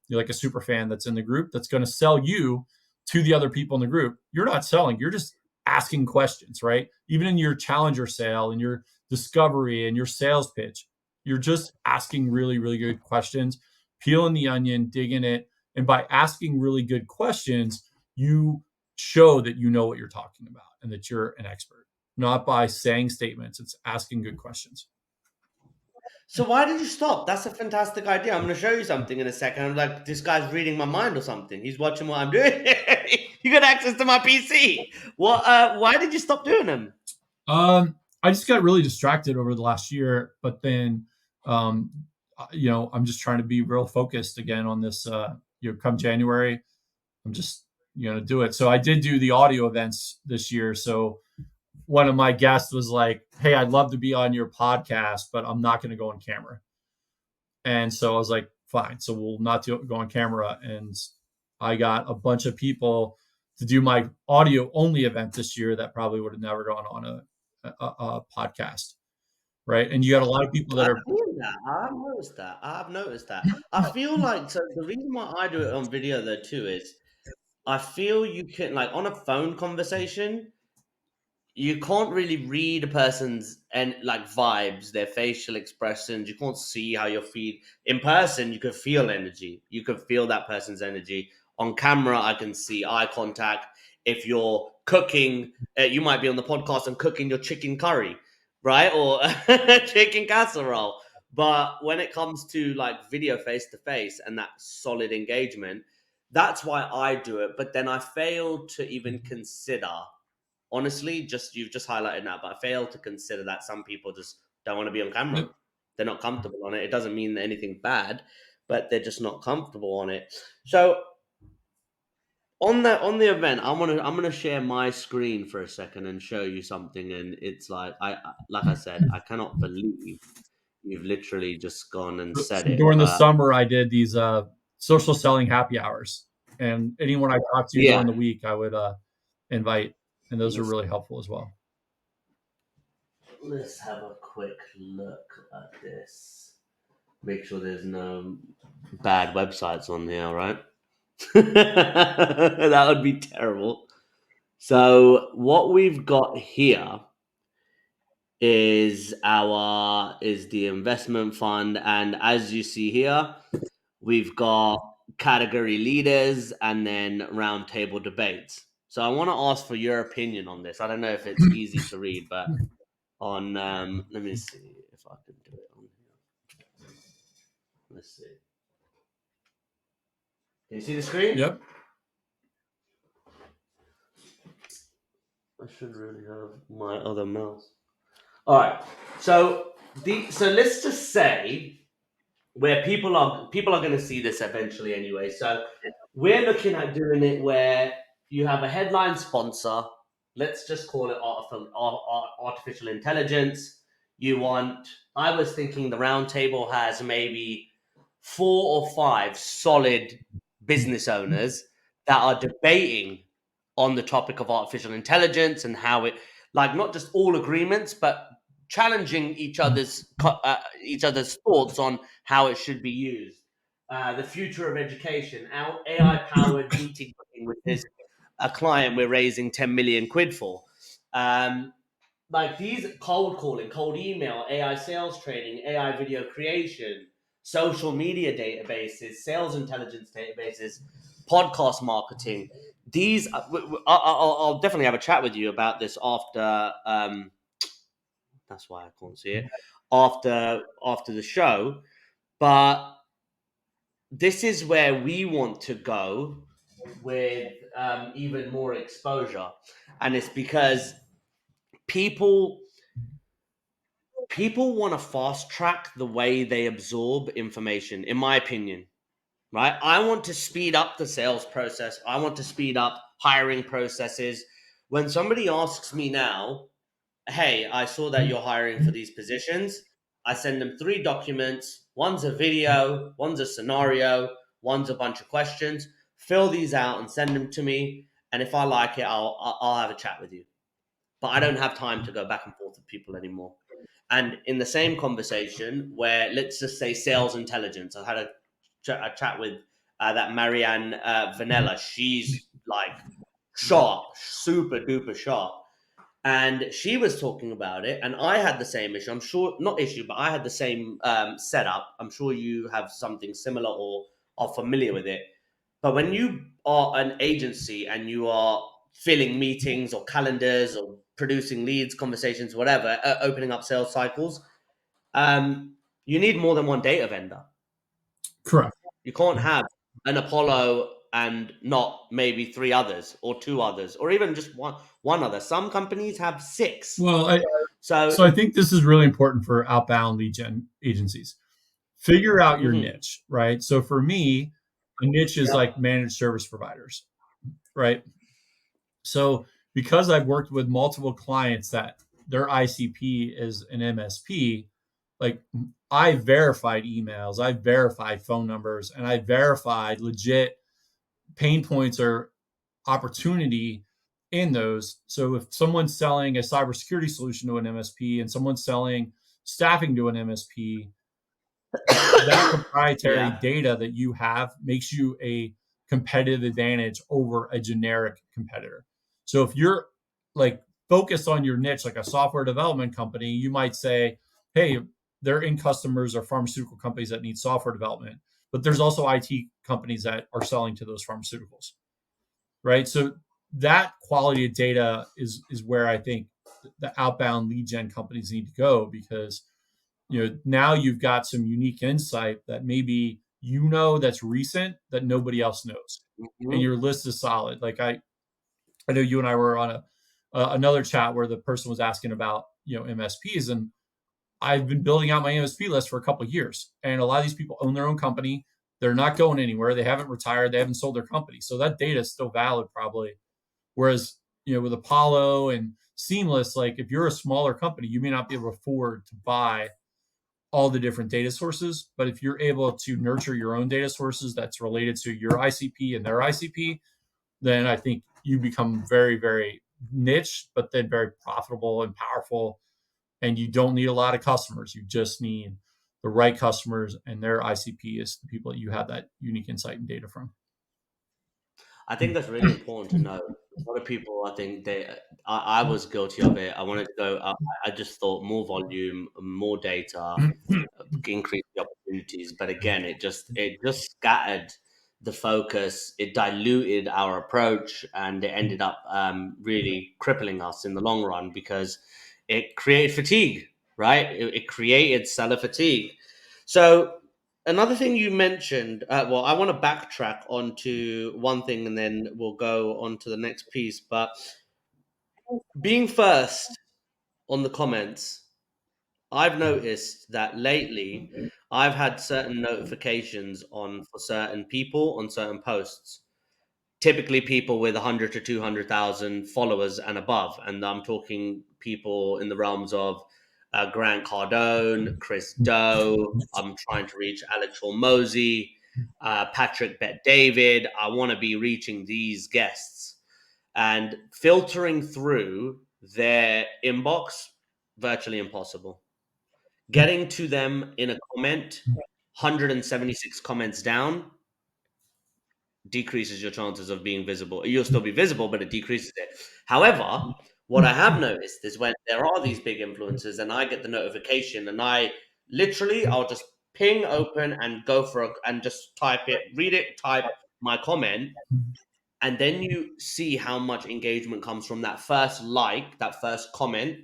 you're like a super fan that's in the group that's going to sell you to the other people in the group. You're not selling, you're just asking questions, right? Even in your challenger sale and your discovery and your sales pitch, you're just asking really, really good questions, peeling the onion, digging it. And by asking really good questions, you show that you know what you're talking about and that you're an expert, not by saying statements. It's asking good questions. So why did you stop? That's a fantastic idea. I'm going to show you something in a second. I'm like, this guy's reading my mind or something. He's watching what I'm doing. You got access to my PC. What? Why did you stop doing them? I just got really distracted over the last year, but then, I'm just trying to be real focused again on this. Come January, I'm just going to do it. So I did do the audio events this year. So one of my guests was like, "Hey, I'd love to be on your podcast, but I'm not going to go on camera." And so I was like, "Fine, so we'll not go on camera." And I got a bunch of people to do my audio only event this year that probably would have never gone on a podcast, right? And you got a lot of people that I've are seen that. I've noticed that. I feel like so the reason why I do it on video though too is I feel you can like on a phone conversation you can't really read a person's and like vibes, their facial expressions. You can't see how you're feed in person. You can feel energy. You can feel that person's energy on camera. I can see eye contact. If you're cooking, you might be on the podcast and cooking your chicken curry, right, or chicken casserole. But when it comes to like video face to face and that solid engagement, that's why I do it. But then I fail to even consider honestly, just you've just highlighted that, but I fail to consider that some people just don't want to be on camera. They're not comfortable on it. It doesn't mean anything bad, but they're just not comfortable on it. So on the event, I'm gonna share my screen for a second and show you something. And it's like like I said, I cannot believe you've literally just gone and said so it. during the But summer, I did these social selling happy hours, and anyone I talked to yeah, during the week, I would invite, and those are let's really helpful as well. let's have a quick look at this. Make sure there's no bad websites on here, right? That would be terrible. So what we've got here is the investment fund, and as you see here, we've got category leaders and then roundtable debates. So I want to ask for your opinion on this. I don't know if it's easy to read, but on let me see if I can do it on here. Let's see. Can you see the screen? Yep. I should really have my other mouse. All right. So let's just say where people are going to see this eventually anyway. So we're looking at doing it where you have a headline sponsor. Let's just call it artificial intelligence. I was thinking the roundtable has maybe 4 or 5 solid business owners that are debating on the topic of artificial intelligence and how it, like, not just all agreements, but challenging each other's thoughts on how it should be used. The future of education, our AI powered meeting booking, which is a client we're raising 10 million quid for. Like these cold calling, cold email, AI sales training, AI video creation, social media databases, sales intelligence databases, podcast marketing. These, I'll definitely have a chat with you about this after. That's why I can't see it after the show. But this is where we want to go with even more exposure, and it's because people people want to fast track the way they absorb information, in my opinion. Right, I want to speed up the sales process. I want to speed up hiring processes. When somebody asks me now, hey, I saw that you're hiring for these positions, I send them 3 documents. One's a video, one's a scenario, one's a bunch of questions. Fill these out and send them to me, and if I like it, I'll have a chat with you. But I don't have time to go back and forth with people anymore. And in the same conversation, where let's just say sales intelligence, I had a chat with that Marianne Vanella. She's like sharp, super duper sharp. And she was talking about it, and I had the same issue. I'm sure, not issue, but I had the same setup. I'm sure you have something similar or are familiar with it. But when you are an agency and you are filling meetings or calendars or producing leads, conversations, whatever, opening up sales cycles, you need more than one data vendor. Correct. You can't have an Apollo and not maybe 3 others or 2 others or even just one other. Some companies have 6. Well, So, so I think this is really important for outbound lead gen agencies. Figure out your mhm, niche, right? So for me, a niche is yep, like managed service providers, right? So because I've worked with multiple clients that their ICP is an MSP, like I verified emails, I verified phone numbers, and I verified legit pain points or opportunity in those. So if someone's selling a cybersecurity solution to an MSP and someone's selling staffing to an MSP, that proprietary yeah, data that you have makes you a competitive advantage over a generic competitor. So if you're like focused on your niche, like a software development company, you might say, hey, their end customers are pharmaceutical companies that need software development, but there's also IT companies that are selling to those pharmaceuticals, right? So that quality of data is where I think the outbound lead gen companies need to go, because now you've got some unique insight that maybe that's recent that nobody else knows, and mhm, your list is solid. Like I know you and I were on another chat where the person was asking about MSPs, and I've been building out my MSP list for a couple of years, and a lot of these people own their own company. They're not going anywhere. They haven't retired. They haven't sold their company, so that data is still valid probably. Whereas with Apollo and Seamless, like if you're a smaller company, you may not be able to afford to buy all the different data sources. But if you're able to nurture your own data sources that's related to your ICP and their ICP, then I think you become very, very niche, but then very profitable and powerful. And you don't need a lot of customers. You just need the right customers, and their ICP is the people that you have that unique insight and data from. I think that's really important to know. A lot of people, I think I was guilty of it. I wanted to go. I just thought more volume, more data, increase the opportunities. But again, it just scattered the focus, it diluted our approach, and it ended up really crippling us in the long run because it created fatigue, right? It created seller fatigue. So another thing you mentioned, well, I want to backtrack onto one thing and then we'll go on to the next piece. But being first on the comments, I've noticed that lately I've had certain notifications on for certain people on certain posts, typically people with 100 to 200,000 followers and above. And I'm talking people in the realms of Grant Cardone, Chris Doe. I'm trying to reach Alex Hormozy, Patrick Bet David. I want to be reaching these guests and filtering through their inbox, virtually impossible. Getting to them in a comment, 176 comments down, decreases your chances of being visible. You'll still be visible, but it decreases it. However, what I have noticed is when there are these big influencers and I get the notification and I'll just ping open and go for and just type it, read it, type my comment. And then you see how much engagement comes from that first like, that first comment,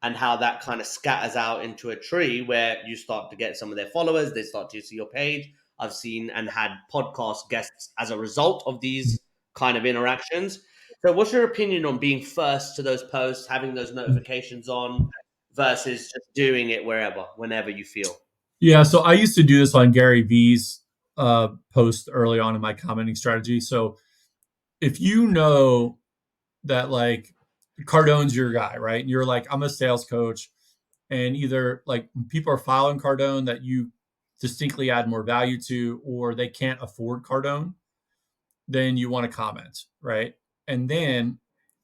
and how that kind of scatters out into a tree where you start to get some of their followers, they start to see your page. I've seen and had podcast guests as a result of these kind of interactions. So, what's your opinion on being first to those posts, having those notifications on, versus just doing it wherever, whenever you feel? Yeah, so I used to do this on Gary Vee's post early on in my commenting strategy. So if you know that like Cardone's your guy, right? And you're like, I'm a sales coach, and either like people are following Cardone that you distinctly add more value to, or they can't afford Cardone, then you want to comment, right? And then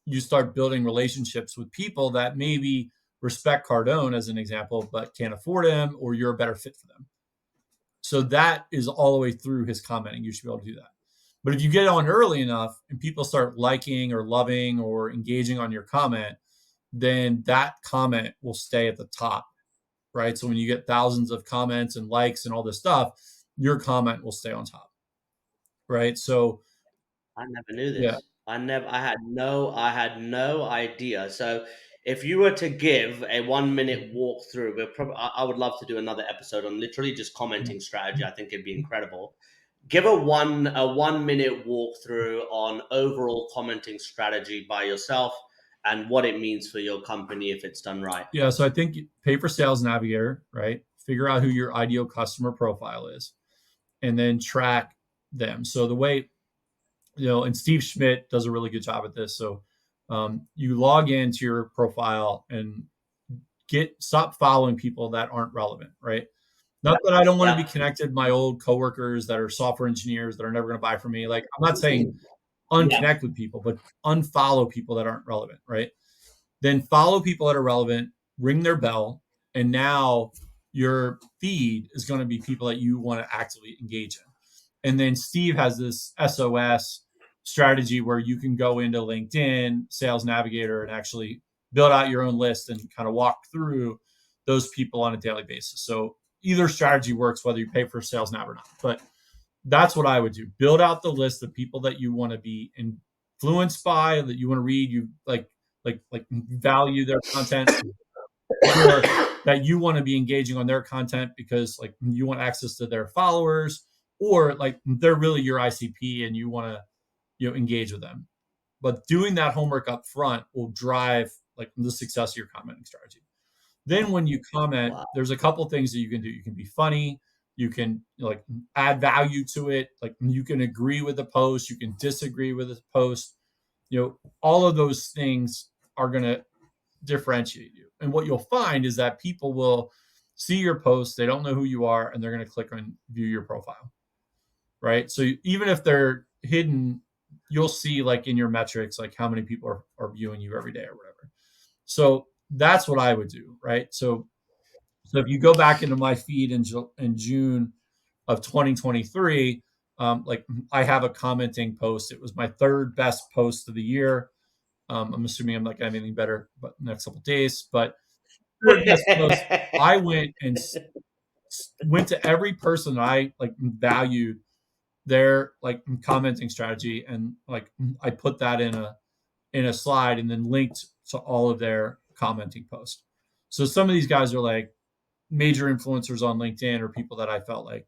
you start building relationships with people that maybe respect Cardone as an example, but can't afford him, or you're a better fit for them. So that is all the way through his commenting. You should be able to do that. But if you get on early enough and people start liking or loving or engaging on your comment, then that comment will stay at the top, right? So when you get thousands of comments and likes and all this stuff, your comment will stay on top, right? So I never knew yeah, this. I had no idea. So if you were to give a 1 minute walkthrough, I would love to do another episode on literally just commenting strategy. I think it'd be incredible. Give a 1 minute walkthrough on overall commenting strategy by yourself and what it means for your company if it's done right. yeah. So I think pay for Sales Navigator, right? Figure out who your ideal customer profile is, and then track them. So the way and Steve Schmidt does a really good job at this. So you log into your profile and stop following people that aren't relevant, right? Not that I don't want to be Yep. connected to my old coworkers that are software engineers that are never going to buy from me. Like, I'm not saying Yeah. unconnect with people, but unfollow people that aren't relevant, right? Then follow people that are relevant, ring their bell, and now your feed is going to be people that you want to actively engage in. And then Steve has this SOS strategy where you can go into LinkedIn, Sales Navigator, and actually build out your own list and kind of walk through those people on a daily basis. So either strategy works, whether you pay for Sales Nav or not. But that's what I would do. Build out the list of people that you want to be influenced by, that you want to read, you like value their content, or that you want to be engaging on their content because like you want access to their followers, or like they're really your ICP and you want to engage with them. But doing that homework up front will drive like the success of your commenting strategy. Then when you comment, Wow. there's a couple things that you can do. You can be funny, you can like add value to it, like you can agree with the post, you can disagree with the post. All of those things are going to differentiate you. And what you'll find is that people will see your post, they don't know who you are, and they're going to click on view your profile, right? So even if they're hidden, you'll see like in your metrics, like how many people are viewing you every day or whatever. So that's what I would do, right? So if you go back into my feed in June of 2023, like I have a commenting post. It was my third best post of the year. I'm assuming I'm not going to have anything better but next couple of days. But third best post, I went to every person that I like valued their like commenting strategy, and like I put that in a slide and then linked to all of their commenting posts. So some of these guys are like major influencers on LinkedIn, or people that I felt like,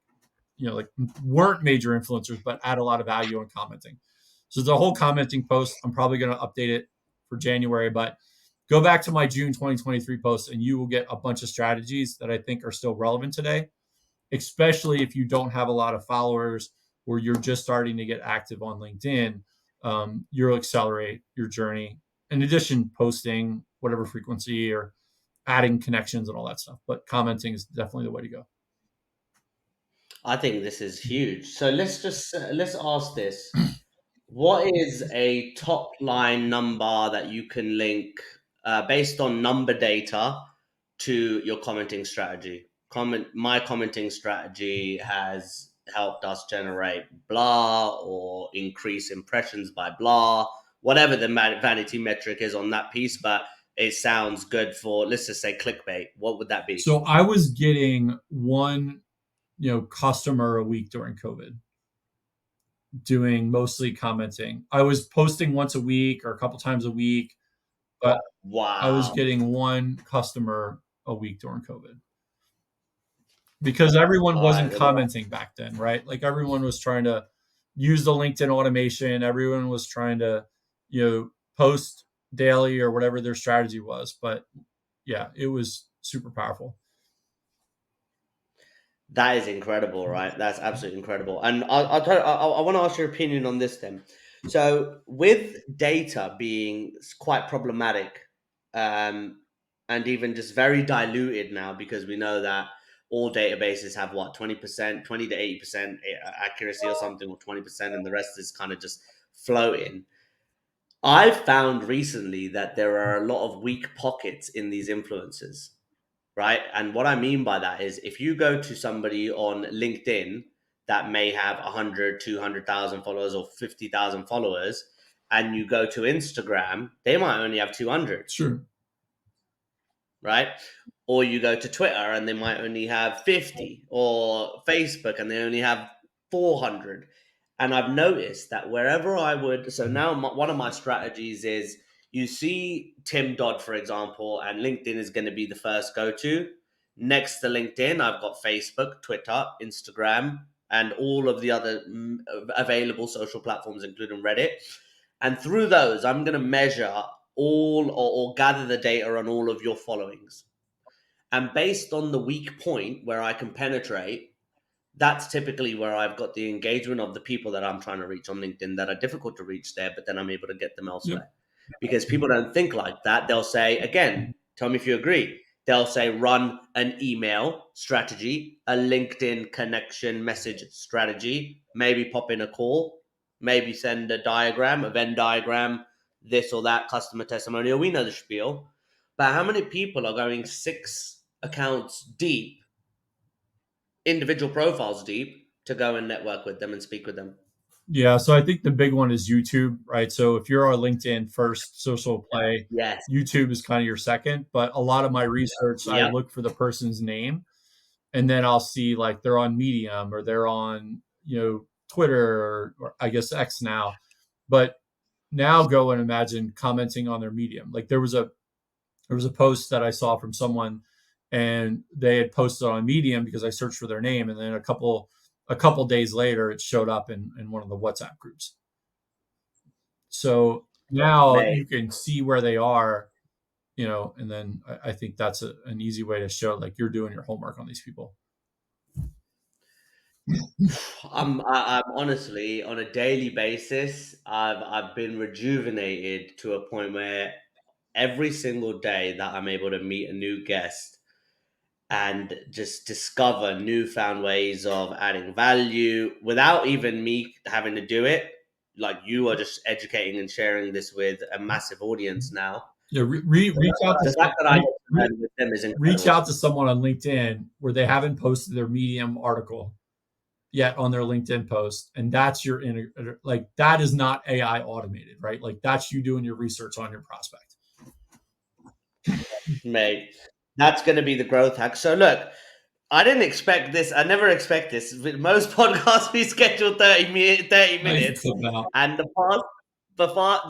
like weren't major influencers, but add a lot of value on commenting. So the whole commenting post, I'm probably going to update it for January, but go back to my June 2023 post and you will get a bunch of strategies that I think are still relevant today, especially if you don't have a lot of followers or you're just starting to get active on LinkedIn. You'll accelerate your journey. In addition, posting whatever frequency or adding connections and all that stuff. But commenting is definitely the way to go. I think this is huge. So let's ask this. What is a top line number that you can link based on number data to your commenting strategy? My commenting strategy has helped us generate blah or increase impressions by blah, whatever the vanity metric is on that piece, but it sounds good for, let's just say, clickbait. What would that be? So I was getting one, customer a week during COVID, doing mostly commenting. I was posting once a week or a couple times a week, but I was Wow. getting one customer a week during COVID because everyone All wasn't right. commenting back then, right? Like everyone was trying to use the LinkedIn automation. Everyone was trying to, post daily or whatever their strategy was. But yeah, it was super powerful. That is incredible, right? That's absolutely incredible. And I'll tell you, I want to ask your opinion on this then. So, with data being quite problematic, and even just very diluted now, because we know that all databases have what, 20%, 20 to 80% accuracy or something, or 20%, and the rest is kind of just floating. I've found recently that there are a lot of weak pockets in these influencers, right? And what I mean by that is if you go to somebody on LinkedIn that may have 100, 200,000 followers or 50,000 followers, and you go to Instagram, they might only have 200. Sure. Right? Or you go to Twitter and they might only have 50, or Facebook and they only have 400. And I've noticed that wherever I would, so now one of my strategies is, you see Tim Dodd, for example, and LinkedIn is going to be the first go to. Next to LinkedIn, I've got Facebook, Twitter, Instagram, and all of the other available social platforms, including Reddit. And through those, I'm going to measure or gather the data on all of your followings. And based on the weak point where I can penetrate, that's typically where I've got the engagement of the people that I'm trying to reach on LinkedIn that are difficult to reach there, but then I'm able to get them elsewhere. Yep. Because people don't think like that. They'll say, again, tell me if you agree. They'll say, run an email strategy, a LinkedIn connection message strategy, maybe pop in a call, maybe send a diagram, a Venn diagram, this or that, customer testimonial. We know the spiel. But how many people are going 6 accounts deep, individual profiles deep, to go and network with them and speak with them? Yeah, so I think the big one is YouTube, right? So if you're a LinkedIn first social play, Yes. YouTube is kind of your second. But a lot of my research, I look for the person's name, and then I'll see like they're on Medium or they're on, Twitter, or I guess X now. But now go and imagine commenting on their Medium. Like there was a post that I saw from someone, and they had posted on Medium because I searched for their name, and then a couple days later, it showed up in one of the WhatsApp groups. So now you can see where they are, and then I think that's an easy way to show like you're doing your homework on these people. I'm honestly, on a daily basis, I've been rejuvenated to a point where every single day that I'm able to meet a new guest and just discover newfound ways of adding value without even me having to do it. Like, you are just educating and sharing this with a massive audience now. Yeah, reach out to the fact that I get to learn with them is incredible. Reach out to someone on LinkedIn where they haven't posted their Medium article yet on their LinkedIn post, and that's your like that is not AI automated, right? Like that's you doing your research on your prospect. Mate, that's going to be the growth hack. So look, I didn't expect this. I never expect this. With most podcasts, we schedule 30 minutes, and the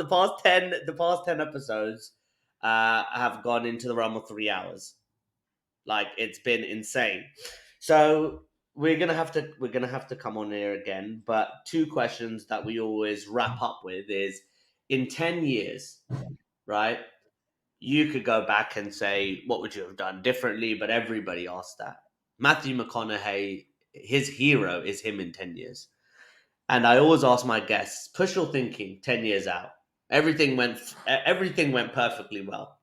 past 10 episodes have gone into the realm of 3 hours. Like, it's been insane. So we're gonna have to come on here again. But two questions that we always wrap up with is, in 10 years, right? You could go back and say, what would you have done differently? But everybody asks that. Matthew McConaughey, his hero is him in 10 years. And I always ask my guests, push your thinking 10 years out. Everything went perfectly well.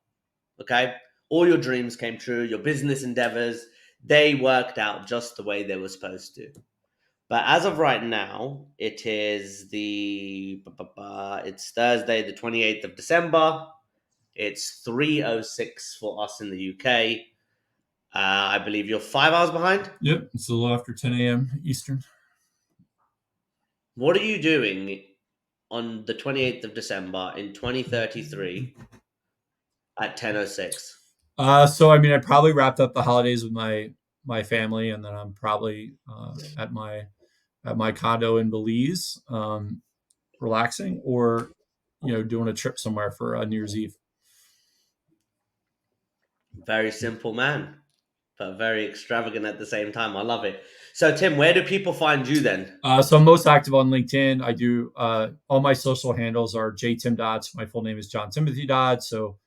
Okay? All your dreams came true, your business endeavors, they worked out just the way they were supposed to. But as of right now, it's Thursday, the 28th of December. It's 3:06 for us in the UK. I believe you're 5 hours behind. Yep, it's a little after 10 a.m. Eastern. What are you doing on the 28th of December in 2033 at 10:06? So I mean, I probably wrapped up the holidays with my family, and then I'm probably at my condo in Belize, relaxing, or doing a trip somewhere for New Year's Eve. Very simple man, but very extravagant at the same time. I love it. So, Tim, where do people find you then? So I'm most active on LinkedIn. I do all my social handles are J Tim Dodd. So my full name is John Timothy Dodd. So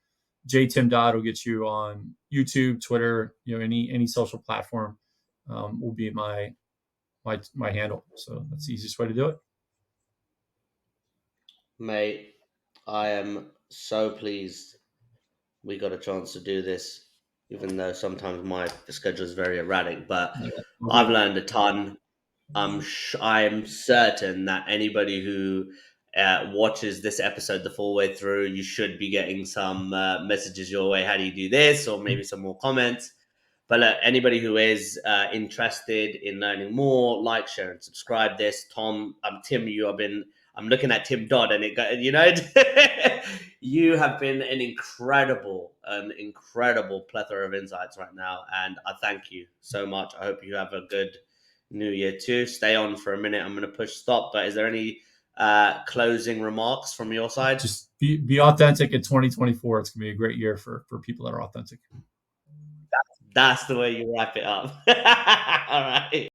J Tim Dodd will get you on YouTube, Twitter, any social platform will be my handle. So that's the easiest way to do it. Mate, I am so pleased we got a chance to do this, even though sometimes my schedule is very erratic. But I've learned a ton. I'm certain that anybody who watches this episode the full way through, you should be getting some messages your way. How do you do this? Or maybe some more comments. But anybody who is interested in learning more, like, share, and subscribe. Tim. I'm looking at Tim Dodd, and you have been an incredible plethora of insights right now, and I thank you so much. I hope you have a good New Year too. Stay on for a minute. I'm going to push stop. But is there any closing remarks from your side? Just be authentic in 2024. It's going to be a great year for people that are authentic. That's the way you wrap it up. All right.